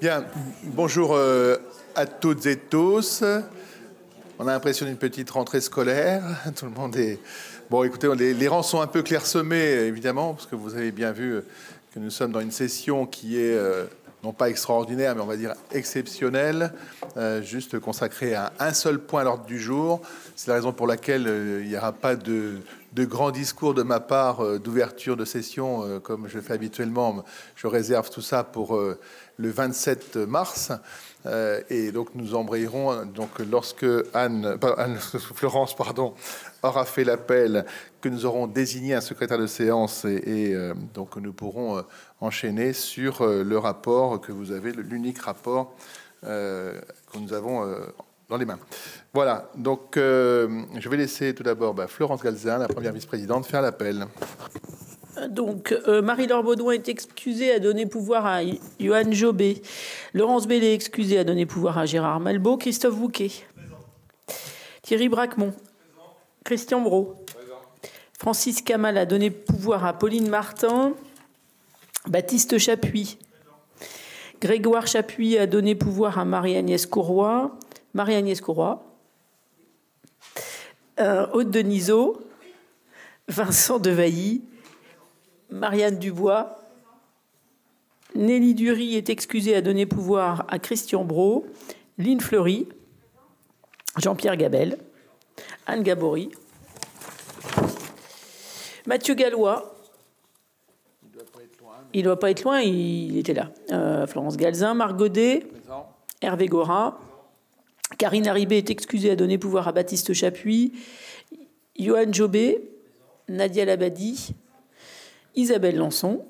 Bien, bonjour à toutes et tous. On a l'impression d'une petite rentrée scolaire. Tout le monde est... Bon, écoutez, les rangs sont un peu clairsemés, évidemment, parce que vous avez bien vu que nous sommes dans une session qui est, non pas extraordinaire, mais on va dire exceptionnelle, juste consacrée à un seul point à l'ordre du jour. C'est la raison pour laquelle il n'y aura pas de grands discours de ma part d'ouverture de session, comme je fais habituellement. Je réserve tout ça pour le 27 mars. Et donc nous embrayerons donc lorsque Florence aura fait l'appel, que nous aurons désigné un secrétaire de séance et donc nous pourrons enchaîner sur le rapport que vous avez, l'unique rapport que nous avons dans les mains. Voilà, donc je vais laisser tout d'abord Florence Galzin, la première vice-présidente, faire l'appel. Donc, Marie-Laure Baudouin est excusée à donner pouvoir à Johan Jobé. Laurence Bellé est excusée à donner pouvoir à Gérard Malbaud. Christophe Bouquet. Présent. Thierry Bracmont. Présent. Christian Brault. Présent. Francis Kamal a donné pouvoir à Pauline Martin. Baptiste Chapuis. Présent. Grégoire Chapuis a donné pouvoir à Marie-Agnès Courroy. Marie-Agnès Courroy. Aude Denisot. Vincent Devailly. Marianne Dubois. Nelly Dury est excusée à donner pouvoir à Christian Brault. Lynn Fleury. Jean-Pierre Gabel. Anne Gabory. Mathieu Gallois. Il ne doit pas être loin, il était là. Florence Galzin. Marc Godet. Hervé Gorin. Karine Haribé est excusée à donner pouvoir à Baptiste Chapuis. Johan Jobé. Nadia Labadi. Isabelle Lançon.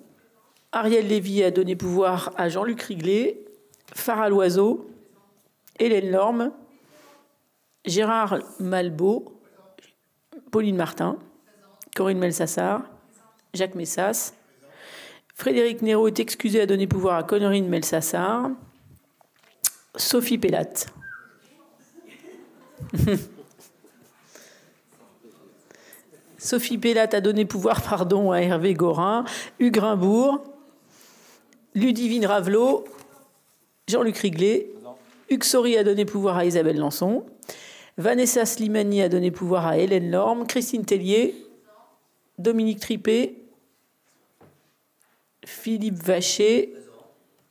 Ariel Lévy a donné pouvoir à Jean-Luc Riglet. Farah Loiseau. Hélène Lorme. Gérard Malbaud. Pauline Martin. Corinne Melsassar. Jacques Messas. Frédéric Néraud est excusé à donner pouvoir à Corinne Melsassar. Sophie Pellate. Sophie Pellate a donné pouvoir à Hervé Gorin, Hugues Rimbourg, Ludivine Ravelot, Jean-Luc Riglet, Hugues Saury a donné pouvoir à Isabelle Lançon, Vanessa Slimani a donné pouvoir à Hélène Lorme, Christine Tellier, Dominique Tripet, Philippe Vacher,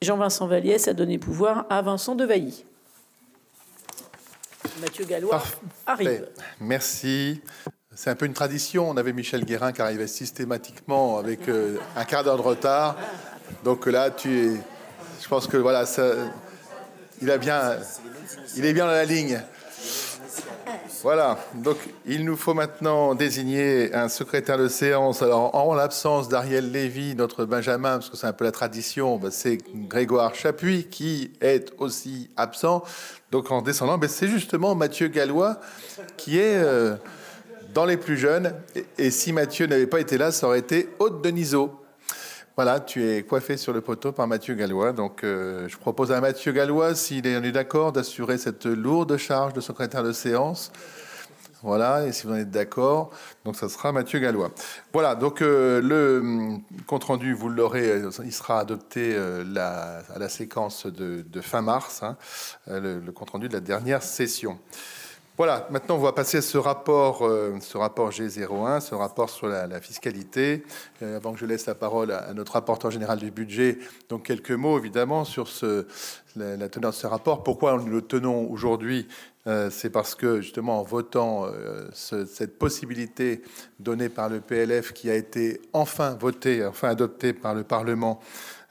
Jean-Vincent Valliès a donné pouvoir à Vincent Devailly. Mathieu Gallois arrive. Merci. C'est un peu une tradition. On avait Michel Guérin qui arrivait systématiquement avec un quart d'heure de retard. Donc là, je pense que voilà, il est bien dans la ligne. Voilà. Donc, il nous faut maintenant désigner un secrétaire de séance. Alors, en l'absence d'Ariel Lévy, notre Benjamin, parce que c'est un peu la tradition, c'est Grégoire Chapuis qui est aussi absent. Donc, en descendant, c'est justement Mathieu Gallois qui est dans les plus jeunes. Et si Mathieu n'avait pas été là, ça aurait été Aude Denisot. Voilà, tu es coiffé sur le poteau par Mathieu Gallois. Donc, je propose à Mathieu Gallois, s'il est d'accord, d'assurer cette lourde charge de secrétaire de séance. Voilà, et si vous en êtes d'accord, donc ça sera Mathieu Gallois. Voilà, donc le compte-rendu, vous l'aurez, il sera adopté à la séquence de fin mars, le compte-rendu de la dernière session. Voilà, maintenant on va passer à ce rapport G01, ce rapport sur la fiscalité. Avant que je laisse la parole à notre rapporteur général du budget, donc quelques mots évidemment sur la teneur de ce rapport. Pourquoi nous le tenons aujourd'hui ? C'est parce que justement en votant cette possibilité donnée par le PLF qui a été enfin adopté par le Parlement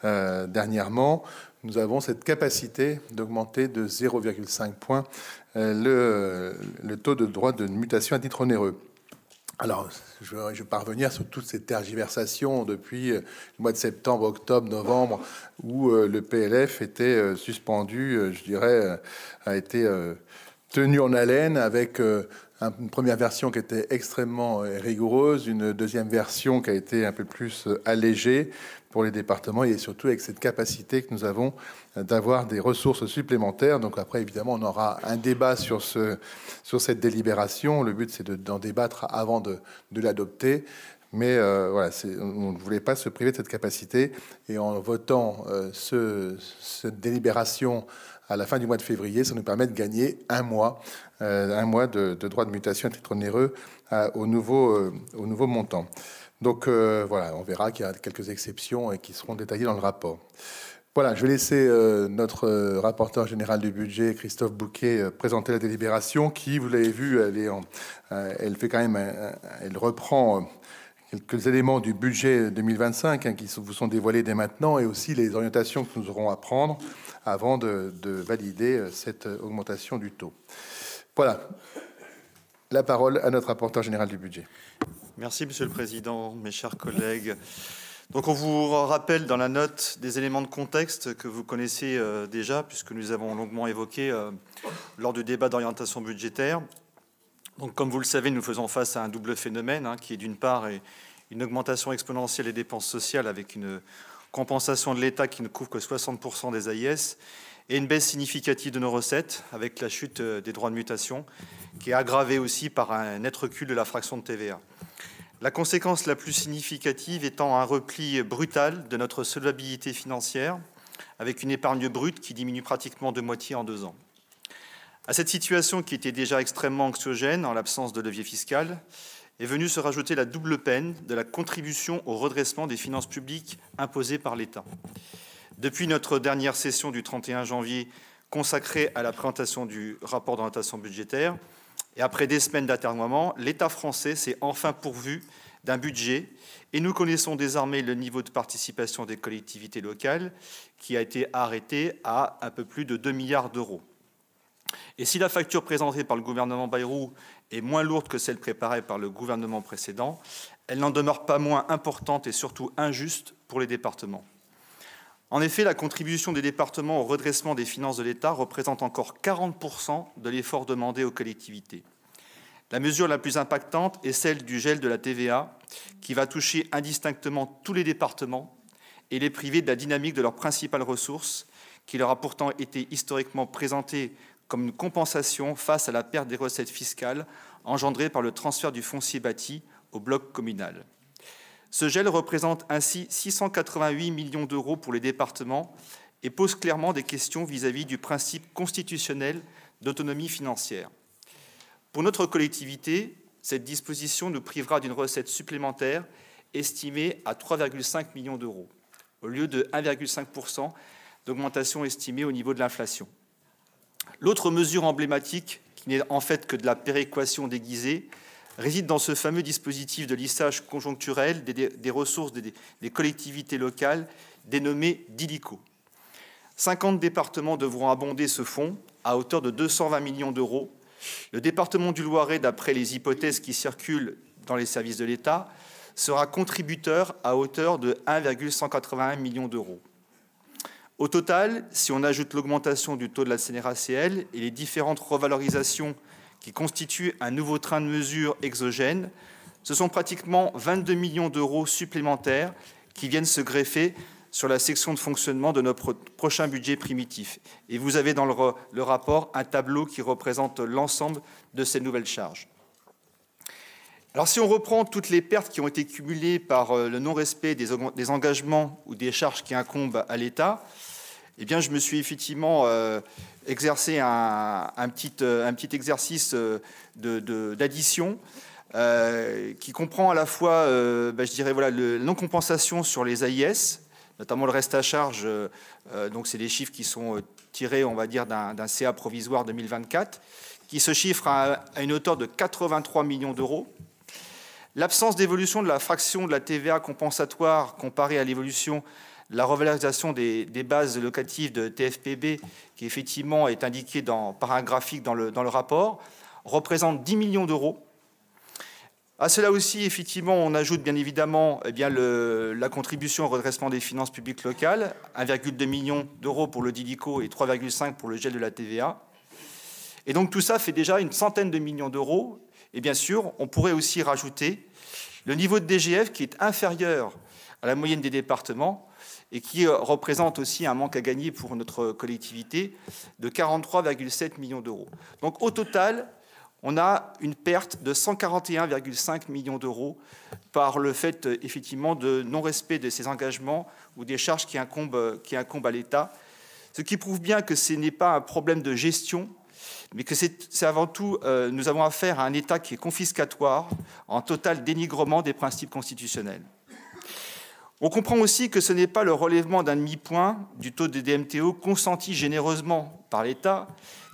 dernièrement, nous avons cette capacité d'augmenter de 0,5 points le taux de droit de mutation à titre onéreux. Alors, je vais pas revenir sur toutes ces tergiversations depuis le mois de septembre, octobre, novembre, où le PLF était suspendu, je dirais, a été tenu en haleine avec une première version qui était extrêmement rigoureuse, une deuxième version qui a été un peu plus allégée pour les départements et surtout avec cette capacité que nous avons d'avoir des ressources supplémentaires. Donc après, évidemment, on aura un débat sur cette délibération. Le but, c'est d'en débattre avant de l'adopter. Mais voilà, on ne voulait pas se priver de cette capacité. Et en votant cette délibération à la fin du mois de février, ça nous permet de gagner un mois de droit de mutation à titre onéreux au nouveau montant. Donc voilà, on verra qu'il y a quelques exceptions et qui seront détaillées dans le rapport. Voilà, je vais laisser notre rapporteur général du budget, Christophe Bouquet, présenter la délibération qui, vous l'avez vu, elle fait quand même, elle reprend quelques éléments du budget 2025 qui vous sont dévoilés dès maintenant et aussi les orientations que nous aurons à prendre avant de valider cette augmentation du taux. Voilà, la parole à notre rapporteur général du budget. Merci, Monsieur le Président, mes chers collègues. Donc on vous rappelle dans la note des éléments de contexte que vous connaissez déjà, puisque nous avons longuement évoqué lors du débat d'orientation budgétaire. Donc comme vous le savez, nous faisons face à un double phénomène, qui est d'une part une augmentation exponentielle des dépenses sociales avec une compensation de l'État qui ne couvre que 60% des AIS, et une baisse significative de nos recettes avec la chute des droits de mutation, qui est aggravée aussi par un net recul de la fraction de TVA. La conséquence la plus significative étant un repli brutal de notre solvabilité financière, avec une épargne brute qui diminue pratiquement de moitié en 2 ans. À cette situation qui était déjà extrêmement anxiogène en l'absence de levier fiscal, est venue se rajouter la double peine de la contribution au redressement des finances publiques imposée par l'État. Depuis notre dernière session du 31 janvier consacrée à la présentation du rapport d'orientation budgétaire, et après des semaines d'atermoiement, l'État français s'est enfin pourvu d'un budget et nous connaissons désormais le niveau de participation des collectivités locales qui a été arrêté à un peu plus de 2 milliards d'euros. Et si la facture présentée par le gouvernement Bayrou est moins lourde que celle préparée par le gouvernement précédent, elle n'en demeure pas moins importante et surtout injuste pour les départements. En effet, la contribution des départements au redressement des finances de l'État représente encore 40% de l'effort demandé aux collectivités. La mesure la plus impactante est celle du gel de la TVA, qui va toucher indistinctement tous les départements et les priver de la dynamique de leurs principales ressources, qui leur a pourtant été historiquement présentée comme une compensation face à la perte des recettes fiscales engendrée par le transfert du foncier bâti au bloc communal. Ce gel représente ainsi 688 millions d'euros pour les départements et pose clairement des questions vis-à-vis du principe constitutionnel d'autonomie financière. Pour notre collectivité, cette disposition nous privera d'une recette supplémentaire estimée à 3,5 millions d'euros, au lieu de 1,5% d'augmentation estimée au niveau de l'inflation. L'autre mesure emblématique, qui n'est en fait que de la péréquation déguisée, réside dans ce fameux dispositif de lissage conjoncturel des ressources des collectivités locales dénommé DILICO. 50 départements devront abonder ce fonds à hauteur de 220 millions d'euros. Le département du Loiret, d'après les hypothèses qui circulent dans les services de l'État, sera contributeur à hauteur de 1,181 million d'euros. Au total, si on ajoute l'augmentation du taux de la CNRACL et les différentes revalorisations qui constituent un nouveau train de mesures exogène, ce sont pratiquement 22 millions d'euros supplémentaires qui viennent se greffer sur la section de fonctionnement de notre prochain budget primitif. Et vous avez dans le rapport un tableau qui représente l'ensemble de ces nouvelles charges. Alors si on reprend toutes les pertes qui ont été cumulées par le non-respect des engagements ou des charges qui incombent à l'État, eh bien, je me suis effectivement exercé un petit exercice d'addition qui comprend à la fois, je dirais, voilà, la non-compensation sur les AIS, notamment le reste à charge. Donc, c'est des chiffres qui sont tirés, on va dire, d'un CA provisoire 2024, qui se chiffre à une hauteur de 83 millions d'euros. L'absence d'évolution de la fraction de la TVA compensatoire comparée à l'évolution de la revalorisation des bases locatives de TFPB, qui effectivement est indiquée par un graphique dans le rapport, représente 10 millions d'euros. À cela aussi, effectivement, on ajoute bien évidemment la contribution au redressement des finances publiques locales, 1,2 million d'euros pour le DILICO et 3,5 pour le gel de la TVA. Et donc tout ça fait déjà une centaine de millions d'euros. Et bien sûr, on pourrait aussi rajouter le niveau de DGF qui est inférieur à la moyenne des départements et qui représente aussi un manque à gagner pour notre collectivité de 43,7 millions d'euros. Donc au total, on a une perte de 141,5 millions d'euros par le fait, effectivement, de non-respect de ces engagements ou des charges qui incombent à l'État. Ce qui prouve bien que ce n'est pas un problème de gestion, mais que c'est avant tout, nous avons affaire à un État qui est confiscatoire, en total dénigrement des principes constitutionnels. On comprend aussi que ce n'est pas le relèvement d'un demi-point du taux de DMTO consenti généreusement par l'État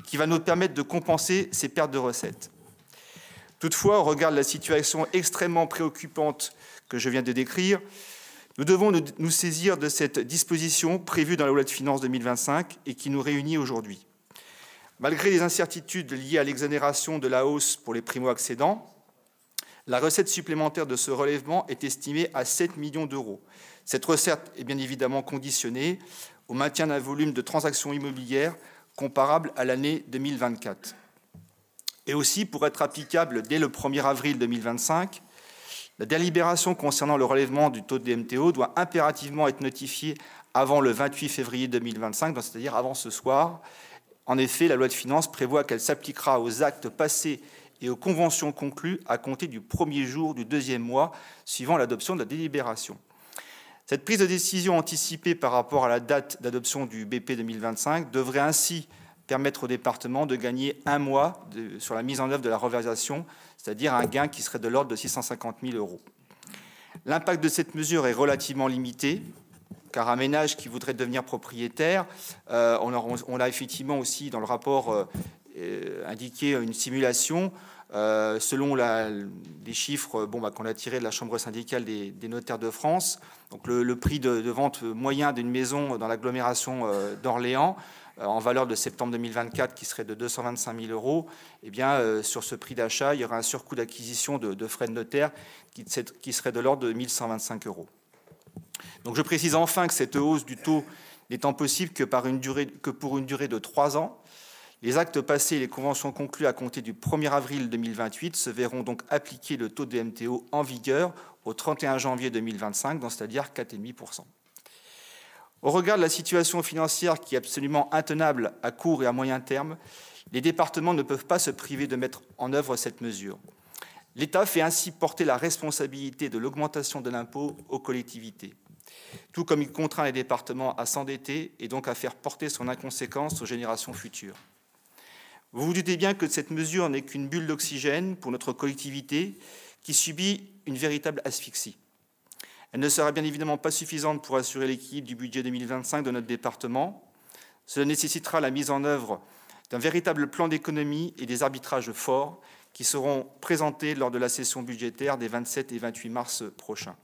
qui va nous permettre de compenser ces pertes de recettes. Toutefois, au regard de la situation extrêmement préoccupante que je viens de décrire, nous devons nous saisir de cette disposition prévue dans la loi de finances 2025 et qui nous réunit aujourd'hui. Malgré les incertitudes liées à l'exonération de la hausse pour les primo-accédants, la recette supplémentaire de ce relèvement est estimée à 7 millions d'euros. Cette recette est bien évidemment conditionnée au maintien d'un volume de transactions immobilières comparable à l'année 2024. Et aussi, pour être applicable dès le 1er avril 2025, la délibération concernant le relèvement du taux de DMTO doit impérativement être notifiée avant le 28 février 2025, c'est-à-dire avant ce soir. En effet, la loi de finances prévoit qu'elle s'appliquera aux actes passés et aux conventions conclues à compter du premier jour du deuxième mois suivant l'adoption de la délibération. Cette prise de décision anticipée par rapport à la date d'adoption du BP 2025 devrait ainsi permettre au département de gagner un mois sur la mise en œuvre de la revalorisation, c'est-à-dire un gain qui serait de l'ordre de 650 000 euros. L'impact de cette mesure est relativement limité, car un ménage qui voudrait devenir propriétaire, on a effectivement aussi dans le rapport indiqué une simulation selon les chiffres qu'on a tirés de la Chambre syndicale des notaires de France. Donc le prix de vente moyen d'une maison dans l'agglomération d'Orléans, en valeur de septembre 2024, qui serait de 225 000 euros, eh bien, sur ce prix d'achat, il y aura un surcoût d'acquisition de frais de notaire qui serait de l'ordre de 1 125 euros. Donc je précise enfin que cette hausse du taux n'étant possible que pour une durée de 3 ans, les actes passés et les conventions conclues à compter du 1er avril 2028 se verront donc appliquer le taux de DMTO en vigueur au 31 janvier 2025, c'est-à-dire 4,5%. Au regard de la situation financière qui est absolument intenable à court et à moyen terme, les départements ne peuvent pas se priver de mettre en œuvre cette mesure. L'État fait ainsi porter la responsabilité de l'augmentation de l'impôt aux collectivités, tout comme il contraint les départements à s'endetter et donc à faire porter son inconséquence aux générations futures. Vous vous doutez bien que cette mesure n'est qu'une bulle d'oxygène pour notre collectivité qui subit une véritable asphyxie. Elle ne sera bien évidemment pas suffisante pour assurer l'équilibre du budget 2025 de notre département. Cela nécessitera la mise en œuvre d'un véritable plan d'économie et des arbitrages forts qui seront présentés lors de la session budgétaire des 27 et 28 mars prochains.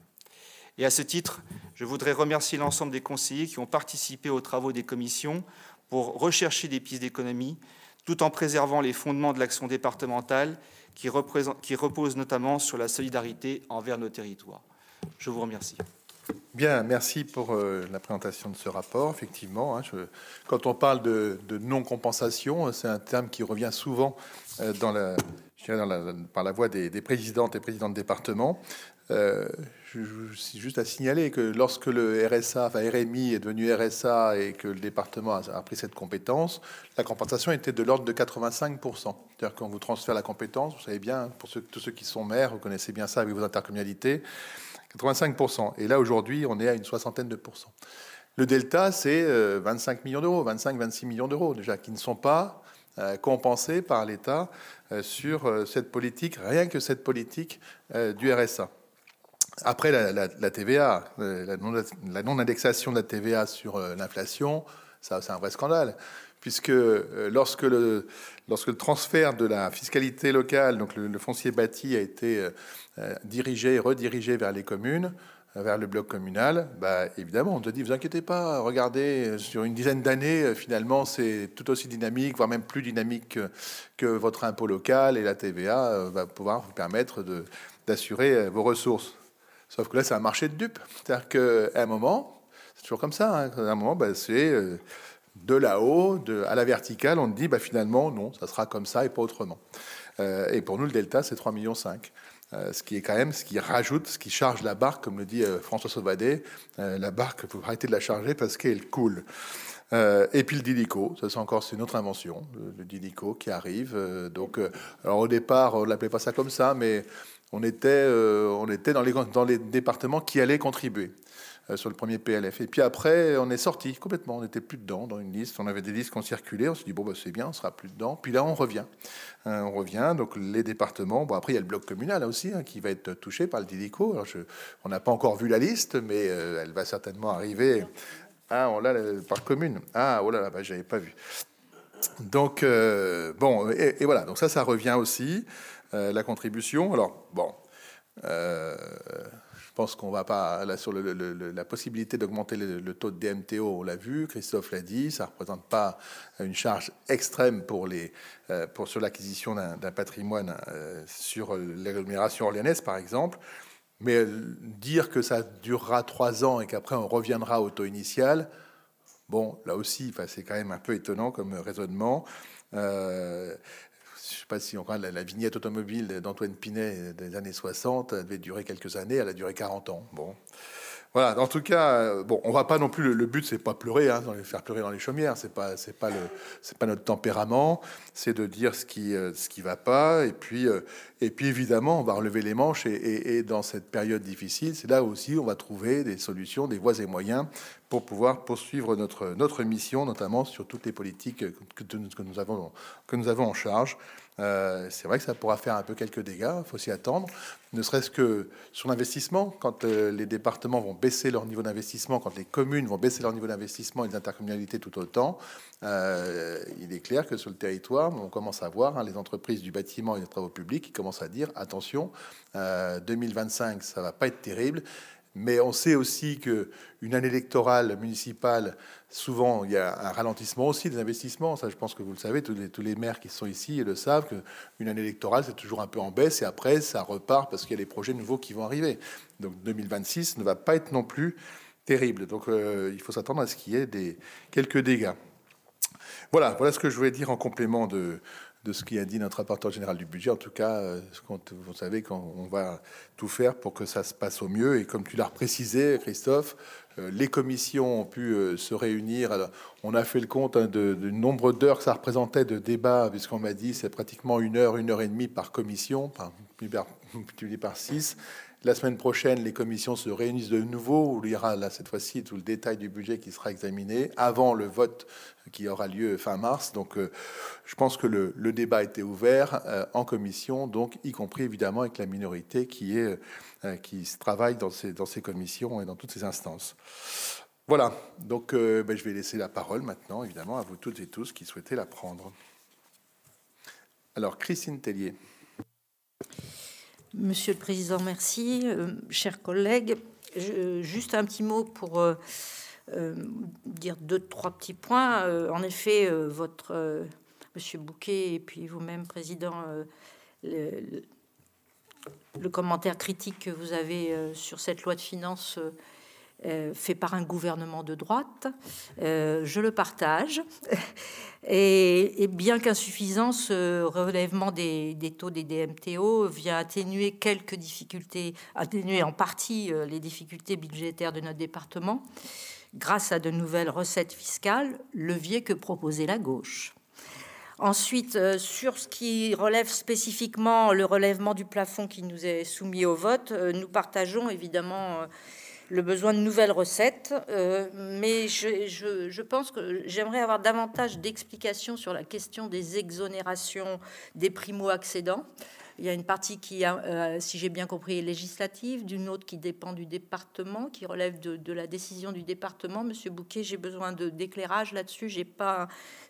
Et à ce titre, je voudrais remercier l'ensemble des conseillers qui ont participé aux travaux des commissions pour rechercher des pistes d'économie, tout en préservant les fondements de l'action départementale qui repose notamment sur la solidarité envers nos territoires. Je vous remercie. Bien, merci pour la présentation de ce rapport. Effectivement, quand on parle de non-compensation, c'est un terme qui revient souvent par la voix des présidentes et présidents de département. Je suis juste à signaler que lorsque le RMI est devenu RSA et que le département a pris cette compétence, la compensation était de l'ordre de 85%. C'est-à-dire quand vous transférez la compétence, vous savez bien, pour tous ceux qui sont maires, vous connaissez bien ça avec vos intercommunalités, 85%. Et là, aujourd'hui, on est à une soixantaine de pourcents. Le delta, c'est 25 millions d'euros, 25-26 millions d'euros, déjà, qui ne sont pas compensés par l'État sur cette politique, rien que cette politique du RSA. Après la TVA, la non-indexation de la TVA sur l'inflation, ça c'est un vrai scandale, puisque lorsque le transfert de la fiscalité locale, donc le foncier bâti, a été redirigé vers les communes, vers le bloc communal, évidemment, on te dit, vous inquiétez pas, regardez, sur une dizaine d'années, finalement, c'est tout aussi dynamique, voire même plus dynamique que votre impôt local, et la TVA va pouvoir vous permettre d'assurer vos ressources. Sauf que là, c'est un marché de dupes. C'est-à-dire qu'à un moment, c'est toujours comme ça, à un moment, c'est de là-haut, à la verticale, on te dit, finalement, non, ça sera comme ça et pas autrement. Et pour nous, le delta, c'est 3,5 millions. Ce qui est quand même, ce qui rajoute, ce qui charge la barque, comme le dit François Sauvadet, la barque, il faut arrêter de la charger parce qu'elle coule. Et puis le Dilico, ça c'est une autre invention, le Dilico qui arrive. Alors au départ, on l'appelait pas ça comme ça, mais on était dans les départements qui allaient contribuer sur le premier PLF. Et puis après, on est sorti complètement, on n'était plus dedans dans une liste. On avait des listes qui ont circulé, on s'est dit bon, c'est bien, on sera plus dedans. Puis là, on revient. Donc les départements. Bon, après, il y a le bloc communal là aussi qui va être touché par le Dilico. Alors, on n'a pas encore vu la liste, mais elle va certainement arriver. Ah, on l'a par commune. Ah, oh là là, j'avais pas vu. Donc, bon, et voilà. Donc ça revient aussi, la contribution. Alors, bon, je pense qu'on va pas, là, sur la possibilité d'augmenter le taux de DMTO, on l'a vu, Christophe l'a dit, ça représente pas une charge extrême sur l'acquisition d'un patrimoine sur l'agglomération orléanaise, par exemple. Mais dire que ça durera 3 ans et qu'après on reviendra au taux initial, bon, là aussi, c'est quand même un peu étonnant comme raisonnement. Je ne sais pas si on regarde la vignette automobile d'Antoine Pinet des années 60, elle devait durer quelques années, elle a duré 40 ans. Bon. Voilà, en tout cas, bon, on va pas non plus. Le but, c'est pas pleurer, faire pleurer dans les chaumières. C'est pas notre tempérament. C'est de dire ce qui va pas. Et puis évidemment, on va relever les manches. Et dans cette période difficile, c'est là aussi on va trouver des solutions, des voies et moyens pour pouvoir poursuivre notre mission, notamment sur toutes les politiques que nous avons en charge. C'est vrai que ça pourra faire un peu quelques dégâts, il faut s'y attendre, ne serait-ce que sur l'investissement, quand les départements vont baisser leur niveau d'investissement, quand les communes vont baisser leur niveau d'investissement et les intercommunalités tout autant, il est clair que sur le territoire, on commence à voir les entreprises du bâtiment et des travaux publics qui commencent à dire, attention, 2025, ça va pas être terrible. Mais on sait aussi qu'une année électorale municipale, souvent, il y a un ralentissement aussi des investissements. Ça, je pense que vous le savez, tous les maires qui sont ici le savent, qu'une année électorale, c'est toujours un peu en baisse. Et après, ça repart parce qu'il y a des projets nouveaux qui vont arriver. Donc 2026 ne va pas être non plus terrible. Donc il faut s'attendre à ce qu'il y ait quelques dégâts. Voilà ce que je voulais dire en complément de ce qui a dit notre rapporteur général du budget. En tout cas, vous savez qu'on va tout faire pour que ça se passe au mieux. Et comme tu l'as précisé, Christophe, les commissions ont pu se réunir. Alors, on a fait le compte du nombre d'heures que ça représentait de débat, puisqu'on m'a dit c'est pratiquement 1 heure, 1 heure et demie par commission, multiplié par 6. La semaine prochaine, les commissions se réunissent de nouveau, où il y aura là cette fois-ci tout le détail du budget qui sera examiné avant le vote qui aura lieu fin mars. Donc, je pense que le débat a été ouvert en commission, donc y compris évidemment avec la minorité qui se travaille dans ces commissions et dans toutes ces instances. Voilà. Donc, je vais laisser la parole maintenant, évidemment, à vous toutes et tous qui souhaitez la prendre. Alors, Christine Tellier. Monsieur le Président, merci. Chers collègues, juste un petit mot pour dire 2-3 petits points. En effet, Monsieur Bouquet et puis vous-même, Président, le commentaire critique que vous avez sur cette loi de finances fait par un gouvernement de droite. Je le partage. Et bien qu'insuffisant, ce relèvement des taux des DMTO vient atténuer quelques difficultés, atténuer en partie les difficultés budgétaires de notre département, grâce à de nouvelles recettes fiscales, levier que proposait la gauche. Ensuite, sur ce qui relève spécifiquement le relèvement du plafond qui nous est soumis au vote, nous partageons évidemment le besoin de nouvelles recettes, mais je pense que j'aimerais avoir davantage d'explications sur la question des exonérations des primo-accédants. Il y a une partie qui, si j'ai bien compris, est législative, d'une autre qui dépend du département, qui relève de la décision du département. Monsieur Bouquet, j'ai besoin d'éclairage là-dessus. J'ai pas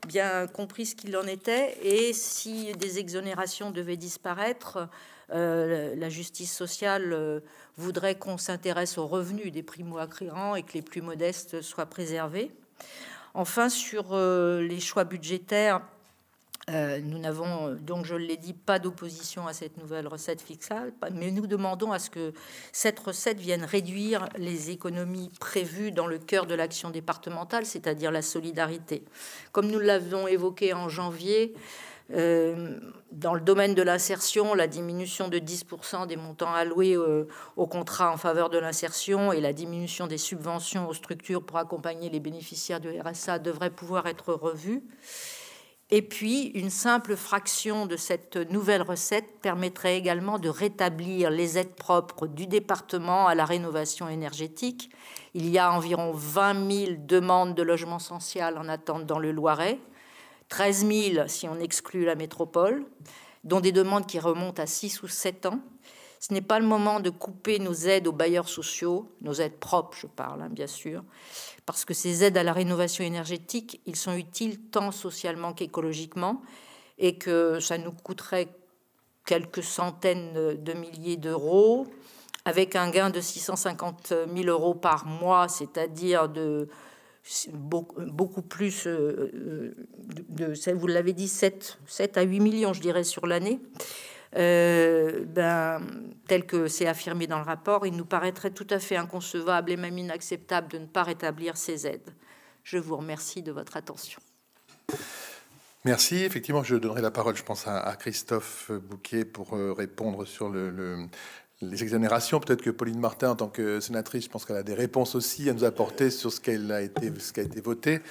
bien compris ce qu'il en était. Et si des exonérations devaient disparaître, la justice sociale voudrait qu'on s'intéresse aux revenus des primo-acquérants et que les plus modestes soient préservés. Enfin, sur les choix budgétaires, nous n'avons, donc je l'ai dit, pas d'opposition à cette nouvelle recette fiscale, mais nous demandons à ce que cette recette vienne réduire les économies prévues dans le cœur de l'action départementale, c'est-à-dire la solidarité. Comme nous l'avons évoqué en janvier, Dans le domaine de l'insertion, la diminution de 10% des montants alloués aux contrats en faveur de l'insertion et la diminution des subventions aux structures pour accompagner les bénéficiaires du RSA devraient pouvoir être revues. Et puis, une simple fraction de cette nouvelle recette permettrait également de rétablir les aides propres du département à la rénovation énergétique. Il y a environ 20 000 demandes de logement social en attente dans le Loiret, 13 000 si on exclut la métropole, dont des demandes qui remontent à 6 ou 7 ans. Ce n'est pas le moment de couper nos aides aux bailleurs sociaux, nos aides propres, je parle, bien sûr, parce que ces aides à la rénovation énergétique, ils sont utiles tant socialement qu'écologiquement, et que ça nous coûterait quelques centaines de milliers d'euros, avec un gain de 650 000 euros par mois, c'est-à-dire de beaucoup plus, vous l'avez dit, 7 à 8 millions, je dirais, sur l'année. Tel que c'est affirmé dans le rapport, il nous paraîtrait tout à fait inconcevable et même inacceptable de ne pas rétablir ces aides. Je vous remercie de votre attention. Merci. Effectivement, je donnerai la parole, je pense, à Christophe Bouquet pour répondre sur les exonérations. Peut-être que Pauline Martin, en tant que sénatrice, je pense qu'elle a des réponses aussi à nous apporter sur ce qui a été voté.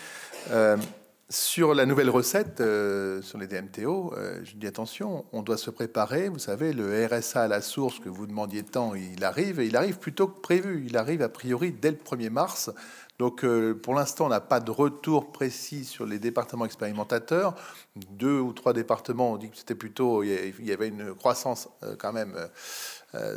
Sur la nouvelle recette, sur les DMTO, je dis attention, on doit se préparer. Vous savez, le RSA à la source que vous demandiez tant, il arrive, et il arrive plutôt que prévu. Il arrive a priori dès le 1er mars. Donc, pour l'instant, on n'a pas de retour précis sur les départements expérimentateurs. 2 ou 3 départements ont dit que c'était plutôt, il y avait une croissance quand même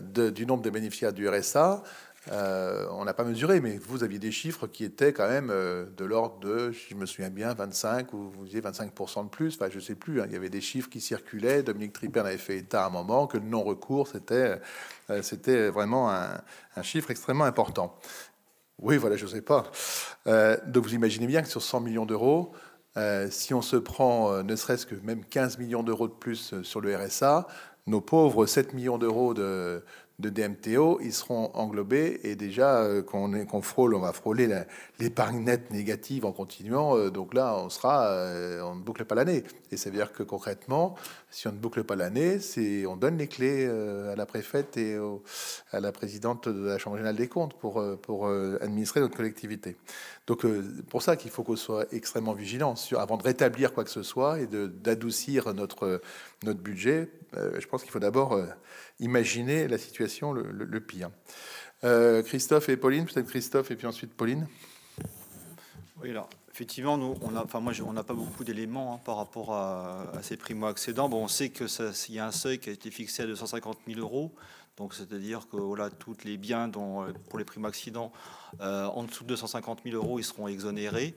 du nombre de bénéficiaires du RSA. On n'a pas mesuré, mais vous aviez des chiffres qui étaient quand même de l'ordre de, si je me souviens bien, 25 ou vous disiez 25% de plus. Enfin, je sais plus. Hein, il y avait des chiffres qui circulaient. Dominique Tripper en avait fait état à un moment que le non-recours, c'était vraiment un chiffre extrêmement important. Oui, voilà, je sais pas. Donc, vous imaginez bien que sur 100 millions d'euros, si on se prend ne serait-ce que même 15 millions d'euros de plus sur le RSA, nos pauvres 7 millions d'euros de DMTO, ils seront englobés, et déjà on va frôler l'épargne nette négative en continuant. Donc là, on ne boucle pas l'année. Et ça veut dire que concrètement, si on ne boucle pas l'année, on donne les clés à la préfète et à la présidente de la Chambre générale des comptes pour administrer notre collectivité. Donc pour ça qu'il faut qu'on soit extrêmement vigilant avant de rétablir quoi que ce soit et d'adoucir notre budget. Je pense qu'il faut d'abord imaginer la situation le pire. Christophe et Pauline, peut-être Christophe et puis ensuite Pauline. Oui, alors effectivement, on n'a pas beaucoup d'éléments par rapport à ces primo-accédants. Bon, on sait que il y a un seuil qui a été fixé à 250 000 euros. Donc, c'est-à-dire que voilà, tous les biens pour les primo-accédants en dessous de 250 000 euros, ils seront exonérés.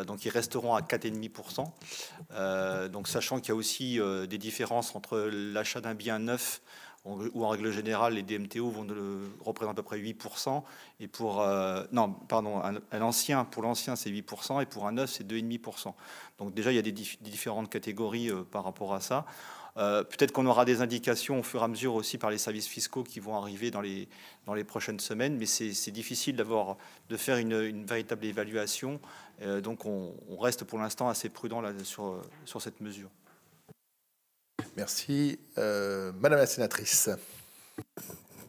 Donc, ils resteront à 4,5%. Donc, sachant qu'il y a aussi des différences entre l'achat d'un bien neuf, où en règle générale les DMTO représentent à peu près 8%, et pour l'ancien c'est 8%, et pour un neuf c'est 2,5%. Donc déjà il y a des différentes catégories par rapport à ça. Peut-être qu'on aura des indications au fur et à mesure aussi par les services fiscaux qui vont arriver dans les prochaines semaines, mais c'est difficile de faire une véritable évaluation. Donc on reste pour l'instant assez prudent là, sur cette mesure. Merci. Madame la sénatrice.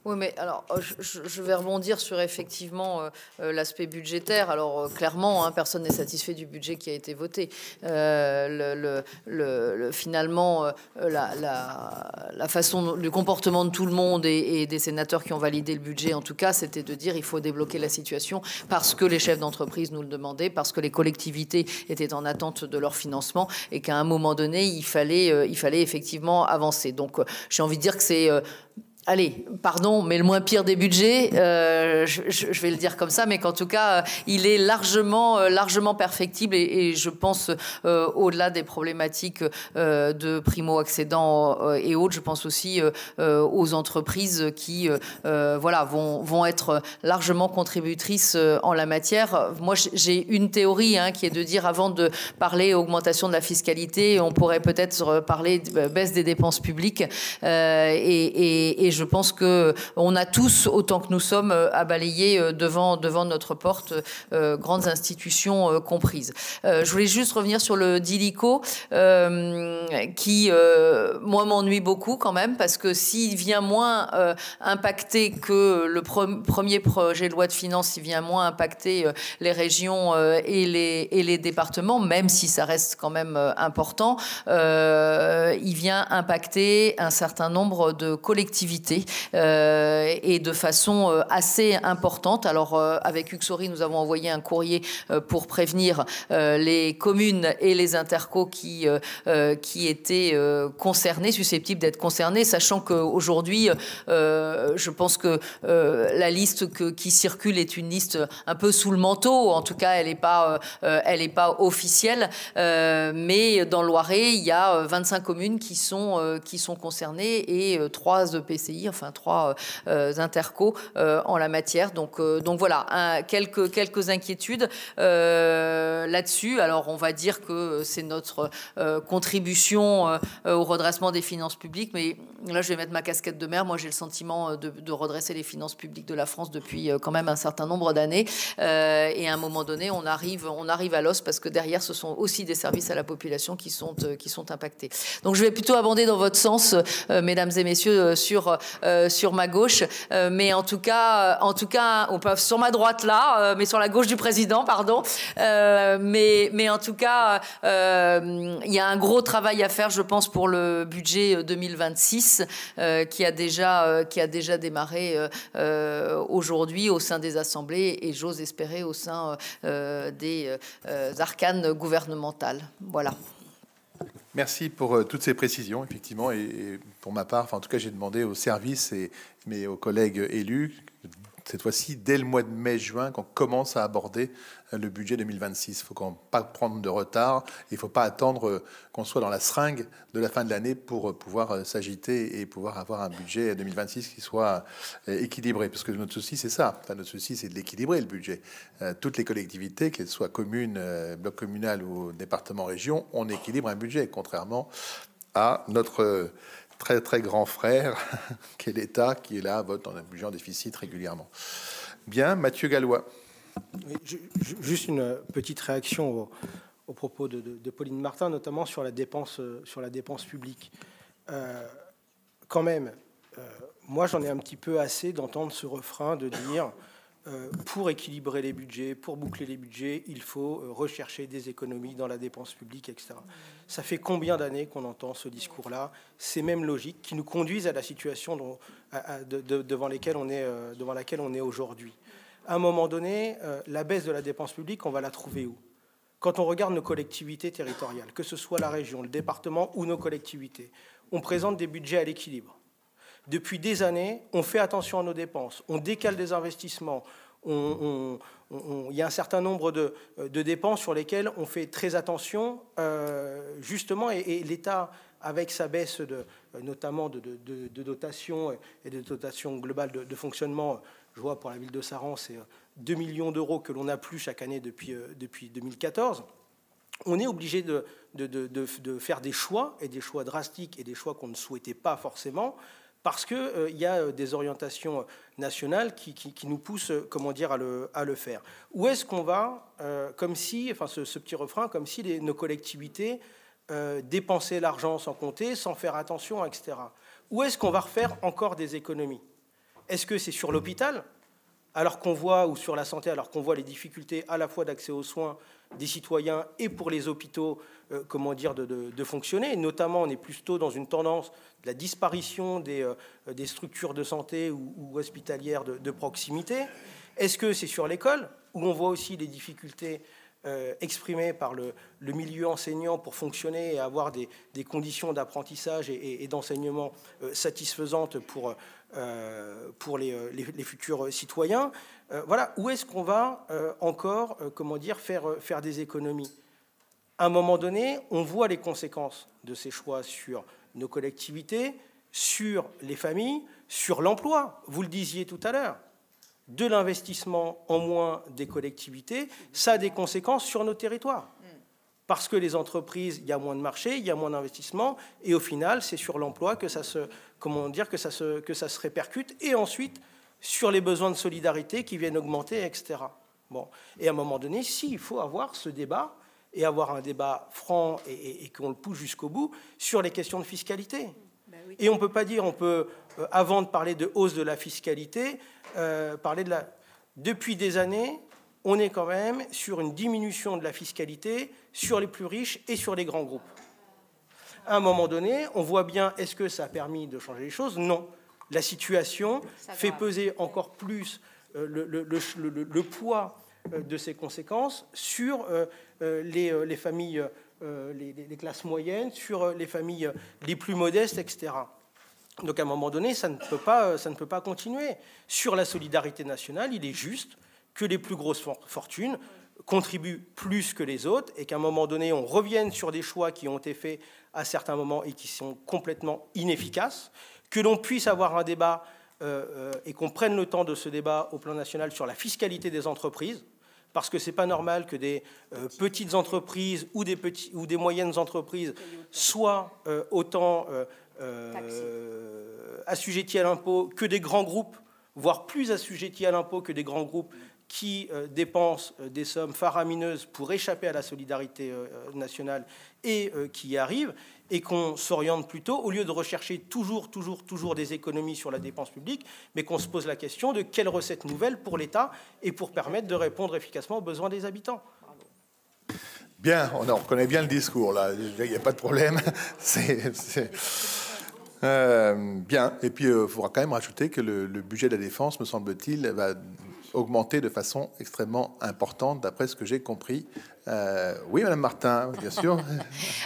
Oui, mais alors, je vais rebondir sur effectivement l'aspect budgétaire. Alors, clairement, personne n'est satisfait du budget qui a été voté. Finalement, la façon du comportement de tout le monde et des sénateurs qui ont validé le budget, en tout cas, c'était de dire il faut débloquer la situation parce que les chefs d'entreprise nous le demandaient, parce que les collectivités étaient en attente de leur financement et qu'à un moment donné, il fallait effectivement avancer. Donc, j'ai envie de dire que c'est... allez, pardon, mais le moins pire des budgets, je vais le dire comme ça, mais qu'en tout cas, il est largement perfectible et je pense, au-delà des problématiques de primo-accédants et autres, je pense aussi aux entreprises qui vont être largement contributrices en la matière. Moi, j'ai une théorie qui est de dire, avant de parler augmentation de la fiscalité, on pourrait peut-être parler de baisse des dépenses publiques et je pense qu'on a tous, autant que nous sommes, à balayer devant notre porte, grandes institutions comprises. Je voulais juste revenir sur le DILICO, qui, moi, m'ennuie beaucoup quand même, parce que s'il vient moins impacter que le premier projet de loi de finances, il vient moins impacter les régions et les départements, même si ça reste quand même important, il vient impacter un certain nombre de collectivités et de façon assez importante. Alors, avec Uxori, nous avons envoyé un courrier pour prévenir les communes et les intercos qui étaient concernés, susceptibles d'être concernés, sachant qu'aujourd'hui, je pense que la liste qui circule est une liste un peu sous le manteau. En tout cas, elle n'est pas officielle. Mais dans le Loiret, il y a 25 communes qui sont concernées et 3 EPCI, enfin 3 intercos en la matière. Donc voilà, quelques inquiétudes là-dessus. Alors, on va dire que c'est notre contribution au redressement des finances publiques, mais là, je vais mettre ma casquette de maire. Moi, j'ai le sentiment de redresser les finances publiques de la France depuis quand même un certain nombre d'années. Et à un moment donné, on arrive à l'os, parce que derrière, ce sont aussi des services à la population qui sont impactés. Donc, je vais plutôt abonder dans votre sens, mesdames et messieurs, sur ma gauche. Mais en tout cas, on peut sur ma droite là, mais sur la gauche du président, pardon. Mais en tout cas, il y a un gros travail à faire, je pense, pour le budget 2026, qui a déjà démarré aujourd'hui au sein des assemblées et j'ose espérer au sein des arcanes gouvernementales. Voilà. Merci pour toutes ces précisions, effectivement. Et pour ma part, enfin, en tout cas, j'ai demandé aux services mais aux collègues élus, cette fois-ci, dès le mois de mai-juin, qu'on commence à aborder le budget 2026. Il ne faut pas prendre de retard. Il ne faut pas attendre qu'on soit dans la seringue de la fin de l'année pour pouvoir s'agiter et pouvoir avoir un budget 2026 qui soit équilibré. Parce que notre souci, c'est ça. Enfin, notre souci, c'est de l'équilibrer, le budget. Toutes les collectivités, qu'elles soient communes, bloc communal ou département, région, on équilibre un budget, contrairement à notre très très grand frère, qui est l'État, qui est là, vote dans un budget en déficit régulièrement. Bien, Mathieu Gallois. Oui, juste une petite réaction au propos de Pauline Martin, notamment sur la dépense publique. Quand même, moi j'en ai un petit peu assez d'entendre ce refrain de dire pour équilibrer les budgets, pour boucler les budgets, il faut rechercher des économies dans la dépense publique, etc. Ça fait combien d'années qu'on entend ce discours-là, ces mêmes logiques qui nous conduisent à la situation devant laquelle on est aujourd'hui. À un moment donné, la baisse de la dépense publique, on va la trouver où? Quand on regarde nos collectivités territoriales, que ce soit la région, le département ou nos collectivités, on présente des budgets à l'équilibre. Depuis des années, on fait attention à nos dépenses, on décale des investissements, il y a un certain nombre de dépenses sur lesquelles on fait très attention, justement, et l'État, avec sa baisse notamment de dotation et de dotation globale de fonctionnement, je vois pour la ville de Saran, c'est 2 millions d'euros que l'on n'a plus chaque année depuis 2014. On est obligé de faire des choix, et des choix drastiques, et des choix qu'on ne souhaitait pas forcément, parce qu'il y a des orientations nationales qui nous poussent, comment dire, à le faire. Où est-ce qu'on va, comme si, enfin ce petit refrain, comme si nos collectivités dépensaient l'argent sans compter, sans faire attention, etc. Où est-ce qu'on va refaire encore des économies? Est-ce que c'est sur l'hôpital, alors qu'on voit, ou sur la santé, alors qu'on voit les difficultés à la fois d'accès aux soins des citoyens et pour les hôpitaux, comment dire, de fonctionner. Et notamment, on est plutôt dans une tendance de la disparition des structures de santé ou hospitalières de proximité. Est-ce que c'est sur l'école, où on voit aussi les difficultés exprimées par le milieu enseignant pour fonctionner et avoir des conditions d'apprentissage et d'enseignement satisfaisantes pour les futurs citoyens. Voilà, où est-ce qu'on va encore, comment dire, faire des économies? À un moment donné, on voit les conséquences de ces choix sur nos collectivités, sur les familles, sur l'emploi. Vous le disiez tout à l'heure. De l'investissement en moins des collectivités, ça a des conséquences sur nos territoires. parce que les entreprises, il y a moins de marché, il y a moins d'investissement, et au final, c'est sur l'emploi que ça se répercute, et ensuite sur les besoins de solidarité qui viennent augmenter, etc. Bon. Et à un moment donné, si, il faut avoir ce débat, et avoir un débat franc et qu'on le pousse jusqu'au bout sur les questions de fiscalité. Ben oui. Et on ne peut pas dire, avant de parler de hausse de la fiscalité, parler de la... Depuis des années, on est quand même sur une diminution de la fiscalité sur les plus riches et sur les grands groupes. À un moment donné, on voit bien, est-ce que ça a permis de changer les choses? Non. La situation fait peser encore plus le poids de ses conséquences sur les familles, les classes moyennes, sur les familles les plus modestes, etc. Donc à un moment donné, ça ne peut pas continuer. Sur la solidarité nationale, il est juste que les plus grosses fortunes contribuent plus que les autres et qu'à un moment donné, on revienne sur des choix qui ont été faits à certains moments et qui sont complètement inefficaces, que l'on puisse avoir un débat et qu'on prenne le temps de ce débat au plan national sur la fiscalité des entreprises, parce que ce n'est pas normal que des petites entreprises ou des moyennes entreprises soient autant assujetties à l'impôt que des grands groupes, voire plus assujetties à l'impôt que des grands groupes qui dépensent des sommes faramineuses pour échapper à la solidarité nationale et qui y arrivent, et qu'on s'oriente plutôt, au lieu de rechercher toujours des économies sur la dépense publique, mais qu'on se pose la question de quelles recettes nouvelles pour l'État et pour permettre de répondre efficacement aux besoins des habitants. Bien, on reconnaît bien le discours, là, il n'y a pas de problème. Bien, et puis il faudra quand même rajouter que le budget de la défense, me semble-t-il, va augmenter de façon extrêmement importante, d'après ce que j'ai compris. Oui, Madame Martin, bien sûr.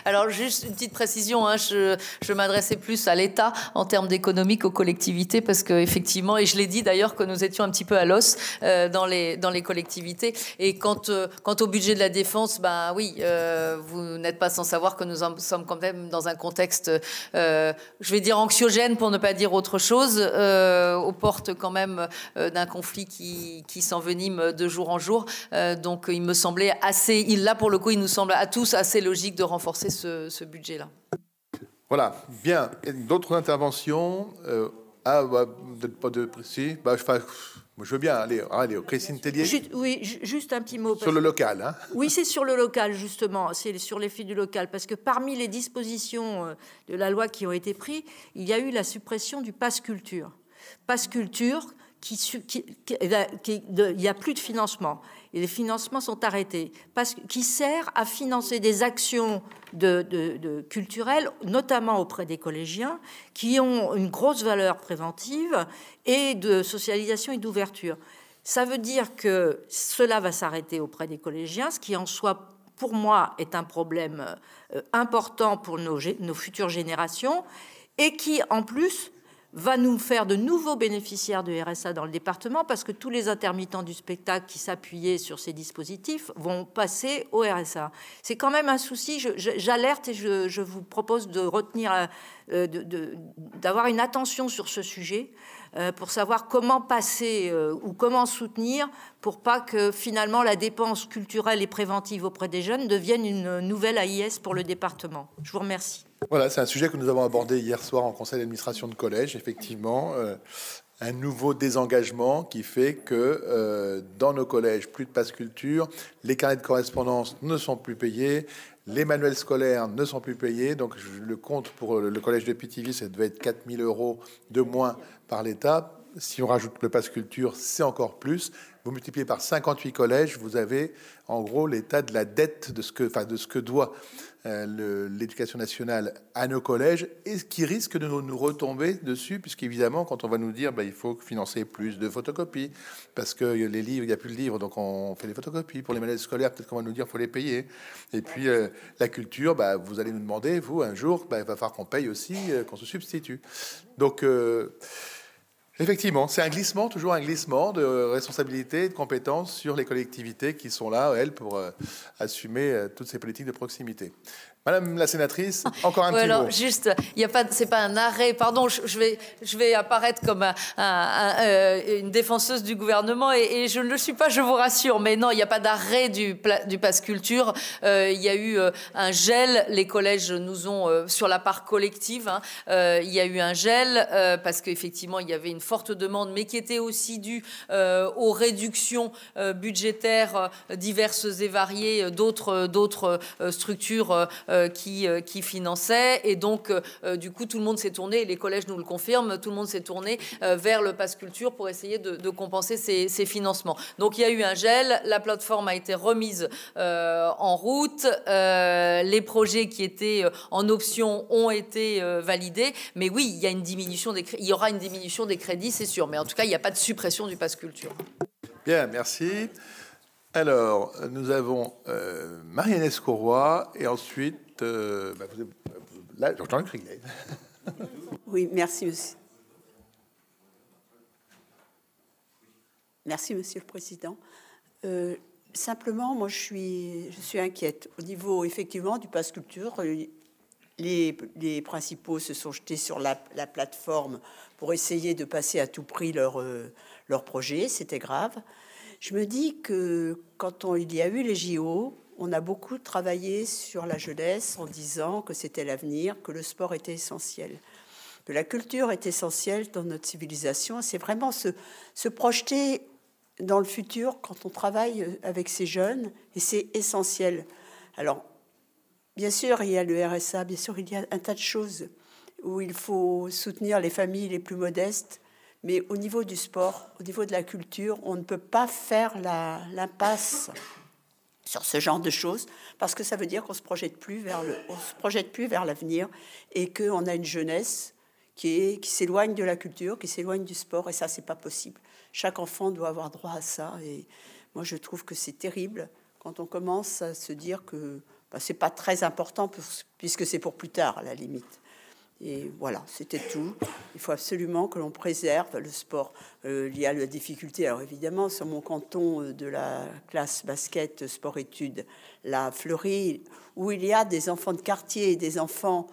Alors, juste une petite précision, hein, je m'adressais plus à l'État en termes d'économie qu'aux collectivités, parce qu'effectivement, et je l'ai dit d'ailleurs, que nous étions un petit peu à l'os dans les collectivités. Et quant au budget de la défense, ben oui, vous n'êtes pas sans savoir que nous sommes quand même dans un contexte, je vais dire anxiogène pour ne pas dire autre chose, aux portes quand même d'un conflit qui s'envenime de jour en jour. Donc, il me semblait assez... Là, pour le coup, il nous semble à tous assez logique de renforcer ce budget-là. Voilà, bien. D'autres interventions pas de précis. Je veux bien aller, Christine Tellier. Oui, juste un petit mot. Sur le local. Hein. Oui, c'est sur le local, justement. C'est sur l'effet du local. Parce que parmi les dispositions de la loi qui ont été prises, il y a eu la suppression du pass culture. Pass culture, il n'y a plus de financement. Et les financements sont arrêtés. Qui sert à financer des actions culturelles, notamment auprès des collégiens, qui ont une grosse valeur préventive et de socialisation et d'ouverture. Ça veut dire que cela va s'arrêter auprès des collégiens, ce qui en soi, pour moi, est un problème important pour nos futures générations, et qui, en plus, va nous faire de nouveaux bénéficiaires de RSA dans le département, parce que tous les intermittents du spectacle qui s'appuyaient sur ces dispositifs vont passer au RSA. C'est quand même un souci. J'alerte et je vous propose de retenir, d'avoir une attention sur ce sujet pour savoir comment passer ou comment soutenir pour pas que finalement la dépense culturelle et préventive auprès des jeunes devienne une nouvelle AIS pour le département. Je vous remercie. Voilà, c'est un sujet que nous avons abordé hier soir en conseil d'administration de collège, effectivement. Un nouveau désengagement qui fait que dans nos collèges, plus de passe culture, les carnets de correspondance ne sont plus payés, les manuels scolaires ne sont plus payés. Donc le compte pour le collège de Pithiviers, ça devait être 4 000 € de moins par l'État. Si on rajoute le pass culture, c'est encore plus. Vous multipliez par 58 collèges, vous avez en gros l'état de la dette de ce que doit l'éducation nationale à nos collèges, et ce qui risque de nous retomber dessus, puisqu'évidemment, quand on va nous dire il faut financer plus de photocopies, parce que les livres, il n'y a plus de livres, donc on fait des photocopies. Pour les manuels scolaires, peut-être qu'on va nous dire qu'il faut les payer. Et puis la culture, vous allez nous demander, vous, un jour, il va falloir qu'on paye aussi, qu'on se substitue. Donc... Effectivement, c'est un glissement, toujours un glissement de responsabilité et de compétences sur les collectivités qui sont là, elles, pour assumer toutes ces politiques de proximité. Madame la sénatrice, encore un petit mot. Juste, il y a pas, c'est pas un arrêt. Pardon, je vais apparaître comme une défenseuse du gouvernement et je ne le suis pas, je vous rassure. Mais non, il n'y a pas d'arrêt du pass culture. Il y a eu un gel. Les collèges nous ont sur la part collective. Il y a eu un gel parce qu'effectivement il y avait une forte demande, mais qui était aussi due aux réductions budgétaires diverses et variées d'autres structures qui finançait, et donc du coup tout le monde s'est tourné, et les collèges nous le confirment, tout le monde s'est tourné vers le pass culture pour essayer de compenser ces financements. Donc il y a eu un gel, la plateforme a été remise en route, les projets qui étaient en option ont été validés, mais oui, il y a une diminution il y aura une diminution des crédits, c'est sûr, mais en tout cas il n'y a pas de suppression du pass culture. Bien, merci. Alors, nous avons Marie-Hélène Escourroy et ensuite, là, Jean-Luc Riglet. Oui, merci, monsieur. Merci, monsieur le président. Simplement, moi, je suis inquiète. Au niveau, effectivement, du pass culture, les principaux se sont jetés sur la plateforme pour essayer de passer à tout prix leur projet. C'était grave. Je me dis que quand il y a eu les JO, on a beaucoup travaillé sur la jeunesse en disant que c'était l'avenir, que le sport était essentiel, que la culture est essentielle dans notre civilisation. C'est vraiment se projeter dans le futur quand on travaille avec ces jeunes, et c'est essentiel. Alors, bien sûr, il y a le RSA, bien sûr, il y a un tas de choses où il faut soutenir les familles les plus modestes. Mais au niveau du sport, au niveau de la culture, on ne peut pas faire l'impasse sur ce genre de choses, parce que ça veut dire qu'on se projette plus vers l'avenir, et qu'on a une jeunesse qui s'éloigne de la culture, qui s'éloigne du sport, et ça, c'est pas possible. Chaque enfant doit avoir droit à ça, et moi, je trouve que c'est terrible quand on commence à se dire que c'est pas très important, puisque c'est pour plus tard, à la limite. Et voilà, c'était tout. Il faut absolument que l'on préserve le sport. Il y a la difficulté, alors évidemment, sur mon canton de la classe basket sport-études, la Fleury, où il y a des enfants de quartier, des enfants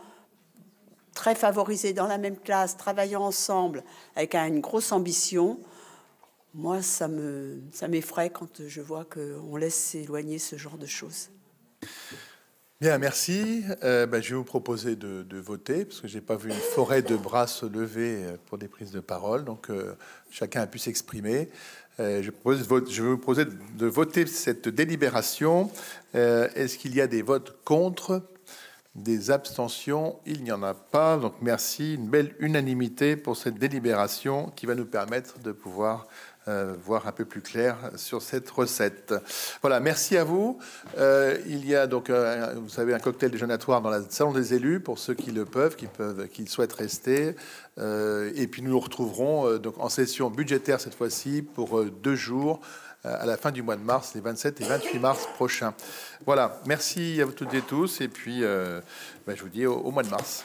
très favorisés dans la même classe, travaillant ensemble, avec une grosse ambition. Moi, ça m'effraie quand je vois qu'on laisse s'éloigner ce genre de choses. Bien, merci. Je vais vous proposer de voter, parce que je n'ai pas vu une forêt de bras se lever pour des prises de parole. Donc, chacun a pu s'exprimer. Je vais vous proposer de voter cette délibération. Est-ce qu'il y a des votes contre? Des abstentions? Il n'y en a pas. Donc, merci. Une belle unanimité pour cette délibération qui va nous permettre de pouvoir voir un peu plus clair sur cette recette. Voilà, merci à vous. Il y a donc, vous savez, un cocktail déjeunatoire dans le salon des élus pour ceux qui le peuvent, qui souhaitent rester. Et puis nous nous retrouverons donc en session budgétaire cette fois-ci pour 2 jours à la fin du mois de mars, les 27 et 28 mars prochains. Voilà, merci à vous toutes et tous. Et puis, je vous dis au mois de mars.